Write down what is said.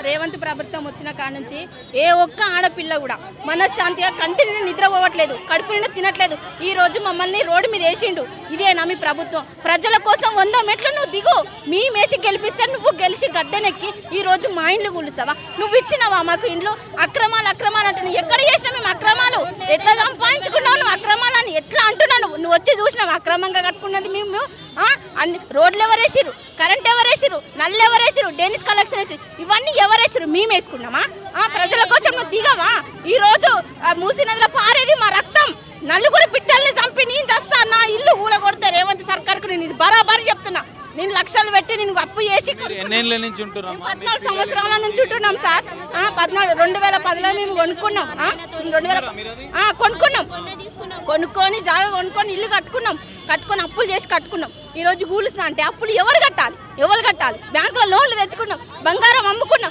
రేవంత్ ప్రభుత్వం వచ్చిన కాడ నుంచి ఏ ఒక్క ఆడపిల్ల కూడా మనశ్శాంతిగా కంటిని నిద్రపోవట్లేదు, కడుపు నిండా తినట్లేదు. ఈ రోజు మమ్మల్ని రోడ్డు మీద వేసిండు. ఇదేనా మీ ప్రభుత్వం? ప్రజల కోసం 100 మెట్లు నువ్వు దిగు, మీ మేసి గెలిపిస్తే నువ్వు గెలిచి గద్దెనెక్కి ఈ రోజు మా ఇండ్లు కూలుస్తావా? నువ్వు ఇచ్చినావా మాకు ఇండ్లు? అక్రమాలు అంటే నువ్వు ఎక్కడ చేసినా మేము అక్రమాలు ఎట్లా సంపాదించుకున్నావు? నువ్వు అక్రమాలని ఎట్లా అంటున్నావు? నువ్వు వచ్చి చూసినావు అక్రమంగా కట్టుకున్నది మేము. అన్ని రోడ్లు ఎవరేసిరు, కరెంట్ ఎవరేసిరు, నల్లు ఎవరేసిరు, డెనిస్ కలెక్షన్ వేసిరు, ఇవన్నీ ఎవరేసిరు? మేము వేసుకున్నామా? ప్రజల కోసం నువ్వు దిగవా? ఈ రోజు మూసీ నదిలో పారేది మా రక్తం. నలుగురు బిడ్డల్ని చంపి నేను చేస్తా, నా ఇల్లు కూలగొడితే రేవంత్ సర్కార్కు నేను ఇది బరాబరి చెప్తున్నా. నేను లక్షలు పెట్టి నేను అప్పు చేసి 14 సంవత్సరాల నుంచి ఉంటున్నాం సార్. 2010లో మేము కొనుక్కున్నాం. కొనుక్కొని జాగా కొనుక్కొని ఇల్లు కట్టుకొని అప్పులు చేసి కట్టుకున్నాం. ఈ రోజు కూలుస్తా అంటే అప్పులు ఎవరు కట్టాలి? బ్యాంకులో లోన్లు తెచ్చుకున్నాం, బంగారం అమ్ముకున్నాం.